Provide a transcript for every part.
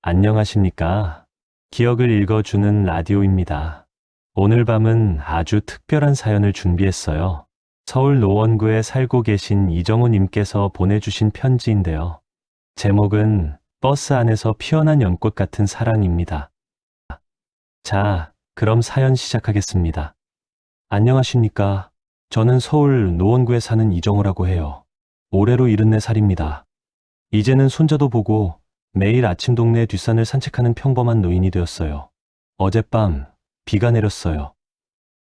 안녕하십니까? 기억을 읽어주는 라디오입니다. 오늘 밤은 아주 특별한 사연을 준비했어요. 서울 노원구에 살고 계신 이정호님께서 보내주신 편지인데요. 제목은 버스 안에서 피어난 연꽃 같은 사랑입니다. 자, 그럼 사연 시작하겠습니다. 안녕하십니까? 저는 서울 노원구에 사는 이정호라고 해요. 올해로 74살입니다. 이제는 손자도 보고 매일 아침 동네 뒷산을 산책하는 평범한 노인이 되었어요. 어젯밤 비가 내렸어요.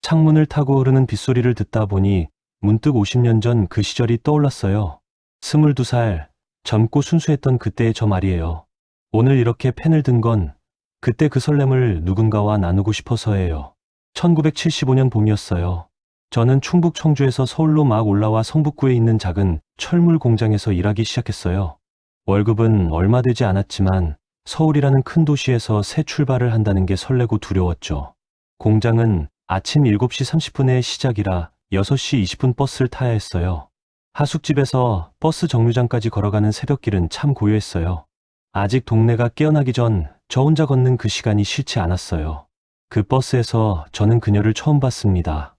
창문을 타고 흐르는 빗소리를 듣다 보니 문득 50년 전 그 시절이 떠올랐어요. 22살 젊고 순수했던 그때의 저 말이에요. 오늘 이렇게 펜을 든 건 그때 그 설렘을 누군가와 나누고 싶어서예요. 1975년 봄이었어요. 저는 충북 청주에서 서울로 막 올라와 성북구에 있는 작은 철물 공장에서 일하기 시작했어요. 월급은 얼마 되지 않았지만 서울이라는 큰 도시에서 새 출발을 한다는 게 설레고 두려웠죠. 공장은 아침 7시 30분에 시작이라 6시 20분 버스를 타야 했어요. 하숙집에서 버스 정류장까지 걸어가는 새벽길은 참 고요했어요. 아직 동네가 깨어나기 전 저 혼자 걷는 그 시간이 싫지 않았어요. 그 버스에서 저는 그녀를 처음 봤습니다.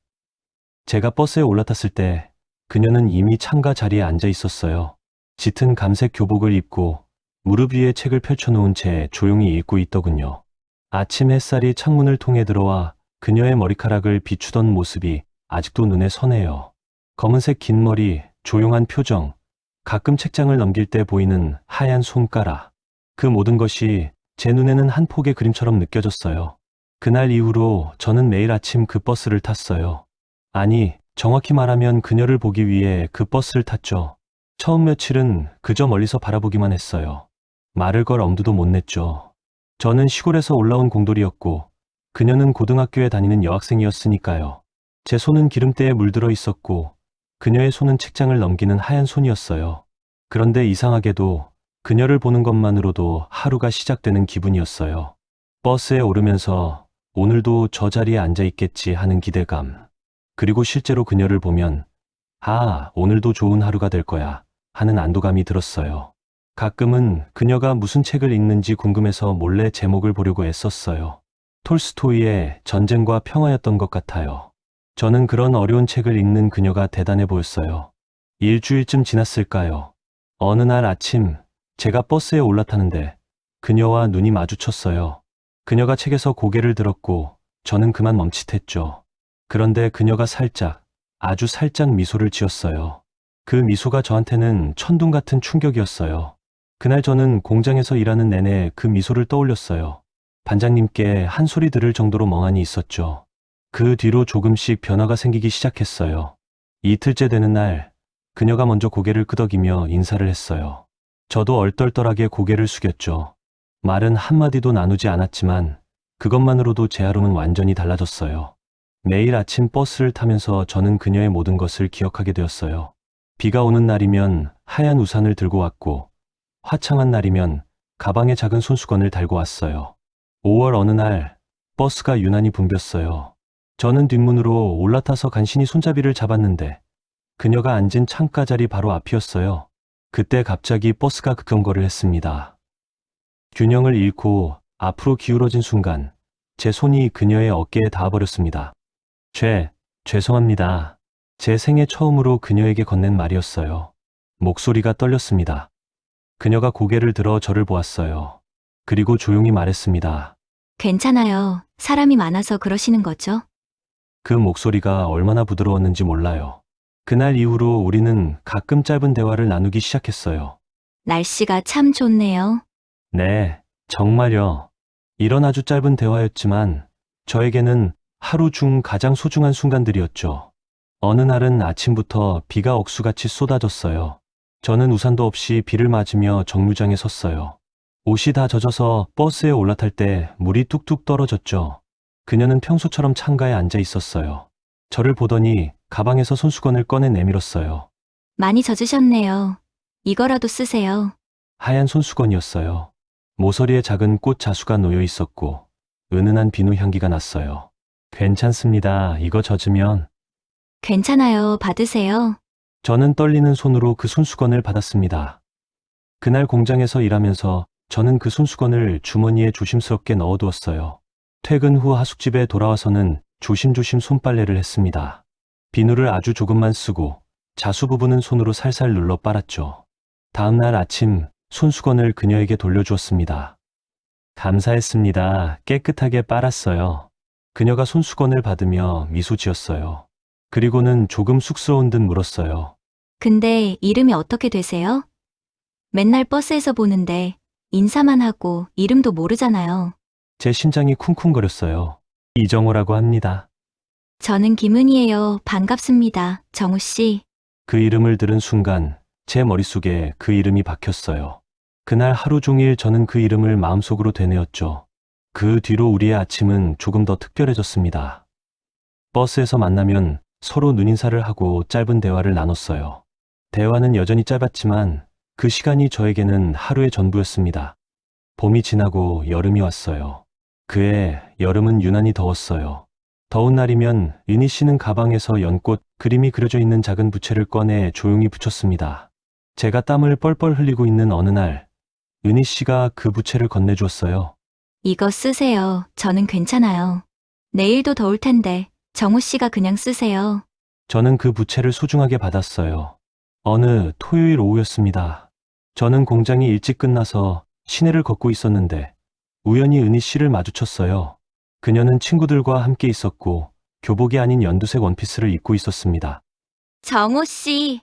제가 버스에 올라탔을 때 그녀는 이미 창가 자리에 앉아 있었어요. 짙은 감색 교복을 입고 무릎 위에 책을 펼쳐놓은 채 조용히 읽고 있더군요. 아침 햇살이 창문을 통해 들어와 그녀의 머리카락을 비추던 모습이 아직도 눈에 선해요. 검은색 긴 머리, 조용한 표정, 가끔 책장을 넘길 때 보이는 하얀 손가락. 그 모든 것이 제 눈에는 한 폭의 그림처럼 느껴졌어요. 그날 이후로 저는 매일 아침 그 버스를 탔어요. 아니, 정확히 말하면 그녀를 보기 위해 그 버스를 탔죠. 처음 며칠은 그저 멀리서 바라보기만 했어요. 말을 걸 엄두도 못 냈죠. 저는 시골에서 올라온 공돌이였고 그녀는 고등학교에 다니는 여학생이었으니까요. 제 손은 기름때에 물들어 있었고 그녀의 손은 책장을 넘기는 하얀 손이었어요. 그런데 이상하게도 그녀를 보는 것만으로도 하루가 시작되는 기분이었어요. 버스에 오르면서 오늘도 저 자리에 앉아 있겠지 하는 기대감. 그리고 실제로 그녀를 보면 오늘도 좋은 하루가 될 거야 하는 안도감이 들었어요. 가끔은 그녀가 무슨 책을 읽는지 궁금해서 몰래 제목을 보려고 애썼어요. 톨스토이의 전쟁과 평화였던 것 같아요. 저는 그런 어려운 책을 읽는 그녀가 대단해 보였어요. 일주일쯤 지났을까요? 어느 날 아침 제가 버스에 올라타는데 그녀와 눈이 마주쳤어요. 그녀가 책에서 고개를 들었고 저는 그만 멈칫했죠. 그런데 그녀가 아주 살짝 미소를 지었어요. 그 미소가 저한테는 천둥 같은 충격이었어요. 그날 저는 공장에서 일하는 내내 그 미소를 떠올렸어요. 반장님께 한 소리 들을 정도로 멍하니 있었죠. 그 뒤로 조금씩 변화가 생기기 시작했어요. 이틀째 되는 날, 그녀가 먼저 고개를 끄덕이며 인사를 했어요. 저도 얼떨떨하게 고개를 숙였죠. 말은 한마디도 나누지 않았지만 그것만으로도 제 하루는 완전히 달라졌어요. 매일 아침 버스를 타면서 저는 그녀의 모든 것을 기억하게 되었어요. 비가 오는 날이면 하얀 우산을 들고 왔고 화창한 날이면 가방에 작은 손수건을 달고 왔어요. 5월 어느 날 버스가 유난히 붐볐어요. 저는 뒷문으로 올라타서 간신히 손잡이를 잡았는데 그녀가 앉은 창가 자리 바로 앞이었어요. 그때 갑자기 버스가 급경거를 했습니다. 균형을 잃고 앞으로 기울어진 순간 제 손이 그녀의 어깨에 닿아버렸습니다. 죄송합니다. 제 생애 처음으로 그녀에게 건넨 말이었어요. 목소리가 떨렸습니다. 그녀가 고개를 들어 저를 보았어요. 그리고 조용히 말했습니다. 괜찮아요. 사람이 많아서 그러시는 거죠? 그 목소리가 얼마나 부드러웠는지 몰라요. 그날 이후로 우리는 가끔 짧은 대화를 나누기 시작했어요. 날씨가 참 좋네요. 네, 정말요. 이런 아주 짧은 대화였지만 저에게는 하루 중 가장 소중한 순간들이었죠. 어느 날은 아침부터 비가 억수같이 쏟아졌어요. 저는 우산도 없이 비를 맞으며 정류장에 섰어요. 옷이 다 젖어서 버스에 올라탈 때 물이 뚝뚝 떨어졌죠. 그녀는 평소처럼 창가에 앉아 있었어요. 저를 보더니 가방에서 손수건을 꺼내 내밀었어요. 많이 젖으셨네요. 이거라도 쓰세요. 하얀 손수건이었어요. 모서리에 작은 꽃 자수가 놓여 있었고 은은한 비누 향기가 났어요. 괜찮습니다. 이거 젖으면. 괜찮아요. 받으세요. 저는 떨리는 손으로 그 손수건을 받았습니다. 그날 공장에서 일하면서 저는 그 손수건을 주머니에 조심스럽게 넣어두었어요. 퇴근 후 하숙집에 돌아와서는 조심조심 손빨래를 했습니다. 비누를 아주 조금만 쓰고 자수 부분은 손으로 살살 눌러 빨았죠. 다음 날 아침 손수건을 그녀에게 돌려주었습니다. 감사했습니다. 깨끗하게 빨았어요. 그녀가 손수건을 받으며 미소 지었어요. 그리고는 조금 쑥스러운 듯 물었어요. 근데 이름이 어떻게 되세요? 맨날 버스에서 보는데 인사만 하고 이름도 모르잖아요. 제 심장이 쿵쿵거렸어요. 이정호라고 합니다. 저는 김은희예요. 반갑습니다. 정우 씨. 그 이름을 들은 순간 제 머릿속에 그 이름이 박혔어요. 그날 하루 종일 저는 그 이름을 마음속으로 되뇌었죠. 그 뒤로 우리의 아침은 조금 더 특별해졌습니다. 버스에서 만나면 서로 눈인사를 하고 짧은 대화를 나눴어요. 대화는 여전히 짧았지만 그 시간이 저에게는 하루의 전부였습니다. 봄이 지나고 여름이 왔어요. 그해 여름은 유난히 더웠어요. 더운 날이면 은희 씨는 가방에서 연꽃 그림이 그려져 있는 작은 부채를 꺼내 조용히 붙였습니다. 제가 땀을 뻘뻘 흘리고 있는 어느 날 은희 씨가 그 부채를 건네주었어요. 이거 쓰세요. 저는 괜찮아요. 내일도 더울 텐데 정우 씨가 그냥 쓰세요. 저는 그 부채를 소중하게 받았어요. 어느 토요일 오후였습니다. 저는 공장이 일찍 끝나서 시내를 걷고 있었는데 우연히 은희 씨를 마주쳤어요. 그녀는 친구들과 함께 있었고 교복이 아닌 연두색 원피스를 입고 있었습니다. 정우 씨.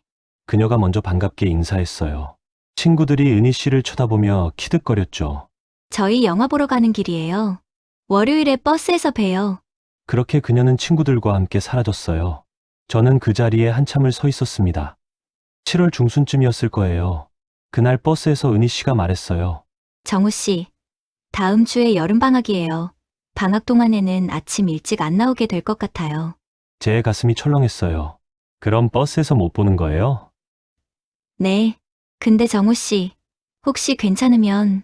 그녀가 먼저 반갑게 인사했어요. 친구들이 은희 씨를 쳐다보며 키득거렸죠. 저희 영화 보러 가는 길이에요. 월요일에 버스에서 봬요. 그렇게 그녀는 친구들과 함께 사라졌어요. 저는 그 자리에 한참을 서 있었습니다. 7월 중순쯤이었을 거예요. 그날 버스에서 은희 씨가 말했어요. 정우 씨. 다음 주에 여름방학이에요. 방학 동안에는 아침 일찍 안 나오게 될 것 같아요. 제 가슴이 철렁했어요. 그럼 버스에서 못 보는 거예요? 네. 근데 정우 씨. 혹시 괜찮으면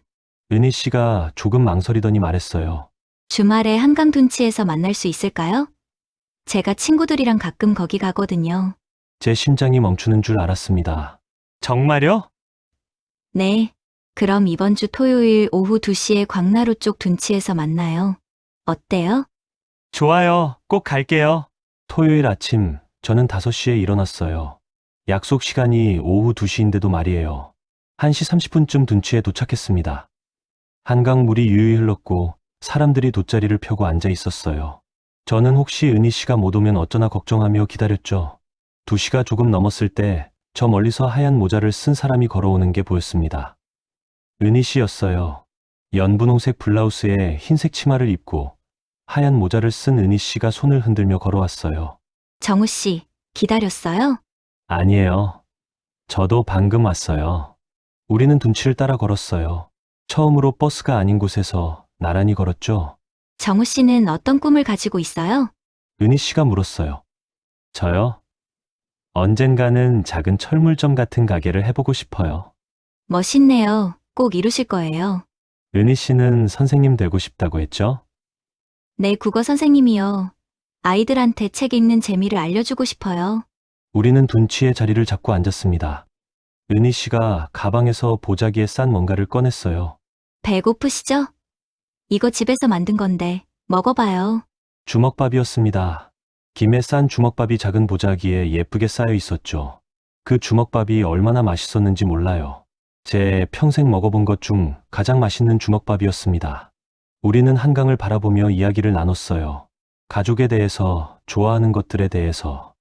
은희 씨가 조금 망설이더니 말했어요. 주말에 한강 둔치에서 만날 수 있을까요? 제가 친구들이랑 가끔 거기 가거든요. 제 심장이 멈추는 줄 알았습니다. 정말요? 네. 그럼 이번 주 토요일 오후 2시에 광나루 쪽 둔치에서 만나요. 어때요? 좋아요. 꼭 갈게요. 토요일 아침 저는 5시에 일어났어요. 약속 시간이 오후 2시인데도 말이에요. 1시 30분쯤 둔치에 도착했습니다. 한강물이 유유히 흘렀고 사람들이 돗자리를 펴고 앉아 있었어요. 저는 혹시 은희 씨가 못 오면 어쩌나 걱정하며 기다렸죠. 2시가 조금 넘었을 때 저 멀리서 하얀 모자를 쓴 사람이 걸어오는 게 보였습니다. 은희 씨였어요. 연분홍색 블라우스에 흰색 치마를 입고 하얀 모자를 쓴 은희 씨가 손을 흔들며 걸어왔어요. 정우 씨, 기다렸어요? 아니에요. 저도 방금 왔어요. 우리는 둔치를 따라 걸었어요. 처음으로 버스가 아닌 곳에서 나란히 걸었죠. 정우 씨는 어떤 꿈을 가지고 있어요? 은희 씨가 물었어요. 저요? 언젠가는 작은 철물점 같은 가게를 해보고 싶어요. 멋있네요. 꼭 이루실 거예요. 은희 씨는 선생님 되고 싶다고 했죠? 네, 국어 선생님이요. 아이들한테 책 읽는 재미를 알려주고 싶어요. 우리는 둔치의 자리를 잡고 앉았습니다. 은희 씨가 가방에서 보자기에 싼 뭔가를 꺼냈어요. 배고프시죠? 이거 집에서 만든 건데 먹어봐요. 주먹밥이었습니다. 김에 싼 주먹밥이 작은 보자기에 예쁘게 쌓여 있었죠. 그 주먹밥이 얼마나 맛있었는지 몰라요. 제 평생 먹어본 것 중 가장 맛있는 주먹밥이었습니다. 우리는 한강을 바라보며 이야기를 나눴어요. 가족에 대해서, 좋아하는 것들에 대해서.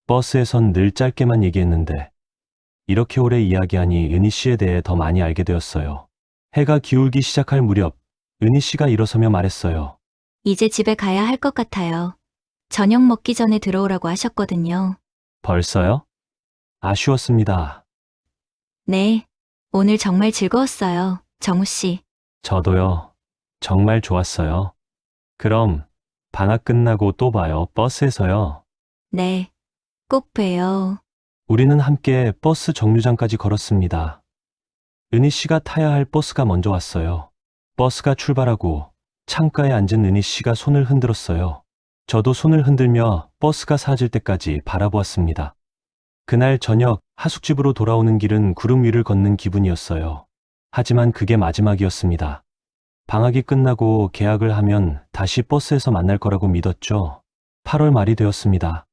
버스에선 늘 짧게만 얘기했는데 이렇게 오래 이야기하니 은희 씨에 대해 더 많이 알게 되었어요. 해가 기울기 시작할 무렵 은희 씨가 일어서며 말했어요. 이제 집에 가야 할 것 같아요. 저녁 먹기 전에 들어오라고 하셨거든요. 벌써요? 아쉬웠습니다. 네. 오늘 정말 즐거웠어요. 정우 씨. 저도요. 정말 좋았어요. 그럼 방학 끝나고 또 봐요. 버스에서요. 네. 꼭 봬요. 우리는 함께 버스 정류장까지 걸었습니다. 은희 씨가 타야 할 버스가 먼저 왔어요. 버스가 출발하고 창가에 앉은 은희 씨가 손을 흔들었어요. 저도 손을 흔들며 버스가 사라질 때까지 바라보았습니다. 그날 저녁 하숙집으로 돌아오는 길은 구름 위를 걷는 기분이었어요. 하지만 그게 마지막이었습니다. 방학이 끝나고 계약을 하면 다시 버스에서 만날 거라고 믿었죠. 8월 말이 되었습니다.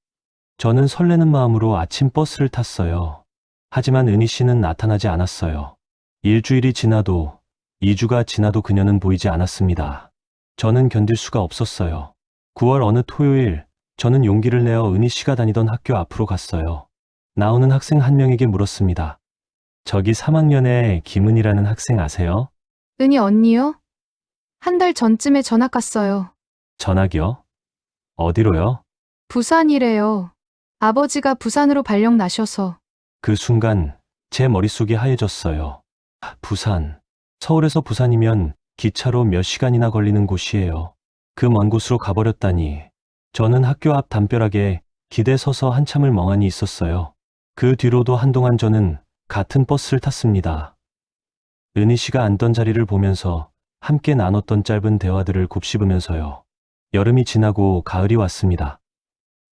저는 설레는 마음으로 아침 버스를 탔어요. 하지만 은희 씨는 나타나지 않았어요. 일주일이 지나도 2주가 지나도 그녀는 보이지 않았습니다. 저는 견딜 수가 없었어요. 9월 어느 토요일, 저는 용기를 내어 은희 씨가 다니던 학교 앞으로 갔어요. 나오는 학생 한 명에게 물었습니다. 저기 3학년에 김은이라는 학생 아세요? 은희 언니요? 한 달 전쯤에 전학 갔어요. 전학이요? 어디로요? 부산이래요. 아버지가 부산으로 발령 나셔서. 그 순간 제 머릿속이 하얘졌어요. 부산. 서울에서 부산이면 기차로 몇 시간이나 걸리는 곳이에요. 그 먼 곳으로 가버렸다니. 저는 학교 앞 담벼락에 기대 서서 한참을 멍하니 있었어요. 그 뒤로도 한동안 저는 같은 버스를 탔습니다. 은희 씨가 앉던 자리를 보면서 함께 나눴던 짧은 대화들을 곱씹으면서요. 여름이 지나고 가을이 왔습니다.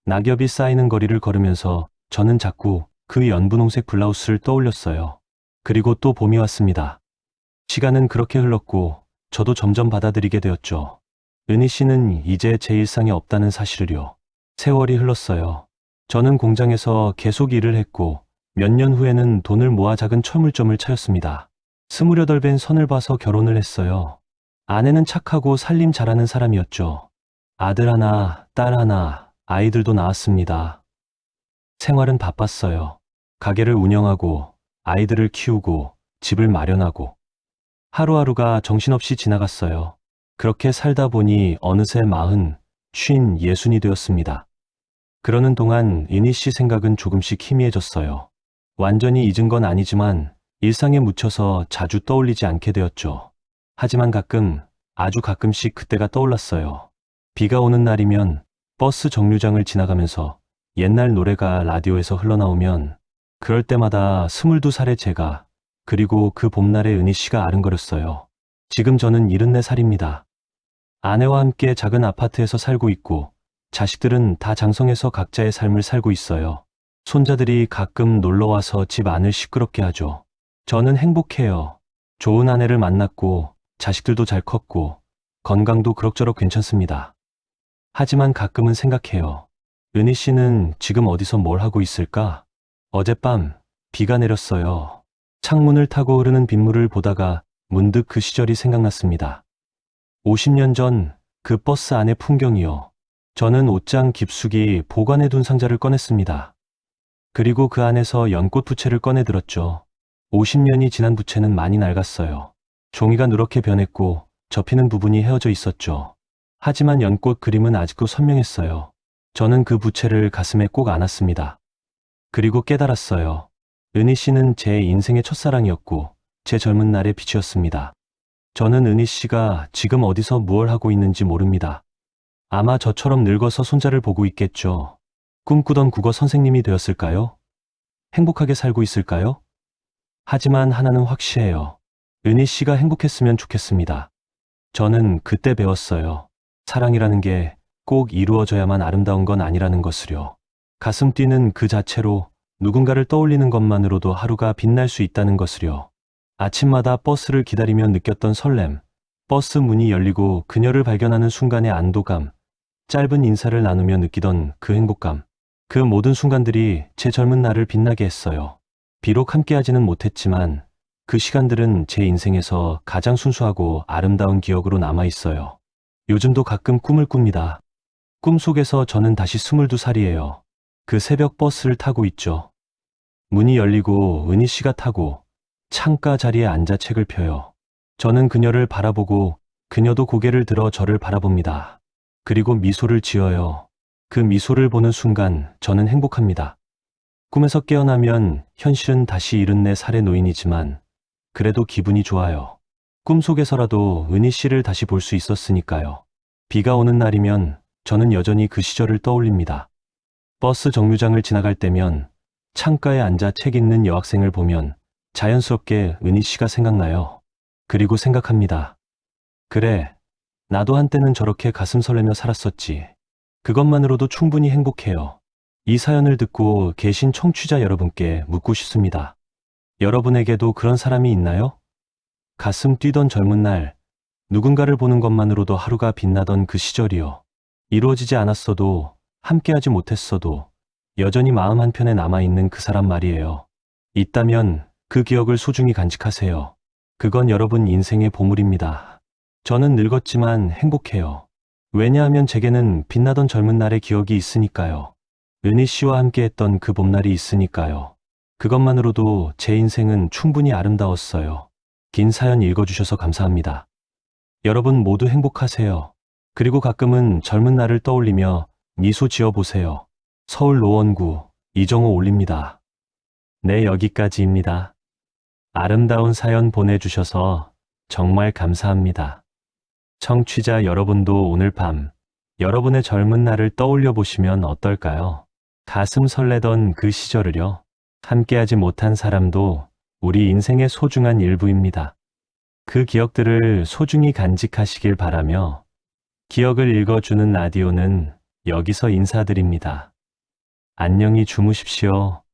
낙엽이 쌓이는 거리를 걸으면서 저는 자꾸 그 연분홍색 블라우스를 떠올렸어요. 그리고 또 봄이 왔습니다. 시간은 그렇게 흘렀고 저도 점점 받아들이게 되었죠. 은희 씨는 이제 제 일상에 없다는 사실을요. 세월이 흘렀어요. 저는 공장에서 계속 일을 했고 몇 년 후에는 돈을 모아 작은 철물점을 차렸습니다. 28벤 선을 봐서 결혼을 했어요. 아내는 착하고 살림 잘하는 사람이었죠. 아들 하나, 딸 하나, 아이들도 낳았습니다. 생활은 바빴어요. 가게를 운영하고 아이들을 키우고 집을 마련하고 하루하루가 정신없이 지나갔어요. 그렇게 살다 보니 어느새 40, 50, 60이 되었습니다. 그러는 동안 은희 씨 생각은 조금씩 희미해졌어요. 완전히 잊은 건 아니지만 일상에 묻혀서 자주 떠올리지 않게 되었죠. 하지만 가끔, 아주 가끔씩 그때가 떠올랐어요. 비가 오는 날이면 버스 정류장을 지나가면서 옛날 노래가 라디오에서 흘러나오면 그럴 때마다 22살의 제가 그리고 그 봄날의 은희 씨가 아른거렸어요. 지금 저는 74살입니다. 아내와 함께 작은 아파트에서 살고 있고 자식들은 다 장성해서 각자의 삶을 살고 있어요. 손자들이 가끔 놀러와서 집 안을 시끄럽게 하죠. 저는 행복해요. 좋은 아내를 만났고 자식들도 잘 컸고 건강도 그럭저럭 괜찮습니다. 하지만 가끔은 생각해요. 은희 씨는 지금 어디서 뭘 하고 있을까? 어젯밤 비가 내렸어요. 창문을 타고 흐르는 빗물을 보다가 문득 그 시절이 생각났습니다. 50년 전 그 버스 안의 풍경이요. 저는 옷장 깊숙이 보관해둔 상자를 꺼냈습니다. 그리고 그 안에서 연꽃 부채를 꺼내들었죠. 50년이 지난 부채는 많이 낡았어요. 종이가 누렇게 변했고 접히는 부분이 헤어져 있었죠. 하지만 연꽃 그림은 아직도 선명했어요. 저는 그 부채를 가슴에 꼭 안았습니다. 그리고 깨달았어요. 은희 씨는 제 인생의 첫사랑이었고 제 젊은 날의 빛이었습니다. 저는 은희 씨가 지금 어디서 무얼 하고 있는지 모릅니다. 아마 저처럼 늙어서 손자를 보고 있겠죠. 꿈꾸던 국어 선생님이 되었을까요? 행복하게 살고 있을까요? 하지만 하나는 확실해요. 은희 씨가 행복했으면 좋겠습니다. 저는 그때 배웠어요. 사랑이라는 게 꼭 이루어져야만 아름다운 건 아니라는 것을요. 가슴 뛰는 그 자체로 누군가를 떠올리는 것만으로도 하루가 빛날 수 있다는 것을요. 아침마다 버스를 기다리며 느꼈던 설렘, 버스 문이 열리고 그녀를 발견하는 순간의 안도감, 짧은 인사를 나누며 느끼던 그 행복감, 그 모든 순간들이 제 젊은 날을 빛나게 했어요. 비록 함께하지는 못했지만 그 시간들은 제 인생에서 가장 순수하고 아름다운 기억으로 남아있어요. 요즘도 가끔 꿈을 꿉니다. 꿈속에서 저는 다시 22살이에요. 그 새벽 버스를 타고 있죠. 문이 열리고 은희 씨가 타고 창가 자리에 앉아 책을 펴요. 저는 그녀를 바라보고 그녀도 고개를 들어 저를 바라봅니다. 그리고 미소를 지어요. 그 미소를 보는 순간 저는 행복합니다. 꿈에서 깨어나면 현실은 다시 74살의 노인이지만 그래도 기분이 좋아요. 꿈속에서라도 은희 씨를 다시 볼 수 있었으니까요. 비가 오는 날이면 저는 여전히 그 시절을 떠올립니다. 버스 정류장을 지나갈 때면 창가에 앉아 책 읽는 여학생을 보면 자연스럽게 은희 씨가 생각나요. 그리고 생각합니다. 그래, 나도 한때는 저렇게 가슴 설레며 살았었지. 그것만으로도 충분히 행복해요. 이 사연을 듣고 계신 청취자 여러분께 묻고 싶습니다. 여러분에게도 그런 사람이 있나요? 가슴 뛰던 젊은 날, 누군가를 보는 것만으로도 하루가 빛나던 그 시절이요. 이루어지지 않았어도, 함께하지 못했어도, 여전히 마음 한편에 남아있는 그 사람 말이에요. 있다면 그 기억을 소중히 간직하세요. 그건 여러분 인생의 보물입니다. 저는 늙었지만 행복해요. 왜냐하면 제게는 빛나던 젊은 날의 기억이 있으니까요. 은희 씨와 함께했던 그 봄날이 있으니까요. 그것만으로도 제 인생은 충분히 아름다웠어요. 긴 사연 읽어주셔서 감사합니다. 여러분 모두 행복하세요. 그리고 가끔은 젊은 날을 떠올리며 미소 지어보세요. 서울 노원구 이정호 올립니다. 네, 여기까지입니다. 아름다운 사연 보내주셔서 정말 감사합니다. 청취자 여러분도 오늘 밤 여러분의 젊은 날을 떠올려 보시면 어떨까요? 가슴 설레던 그 시절을요. 함께하지 못한 사람도 우리 인생의 소중한 일부입니다. 그 기억들을 소중히 간직하시길 바라며 기억을 읽어주는 라디오는 여기서 인사드립니다. 안녕히 주무십시오.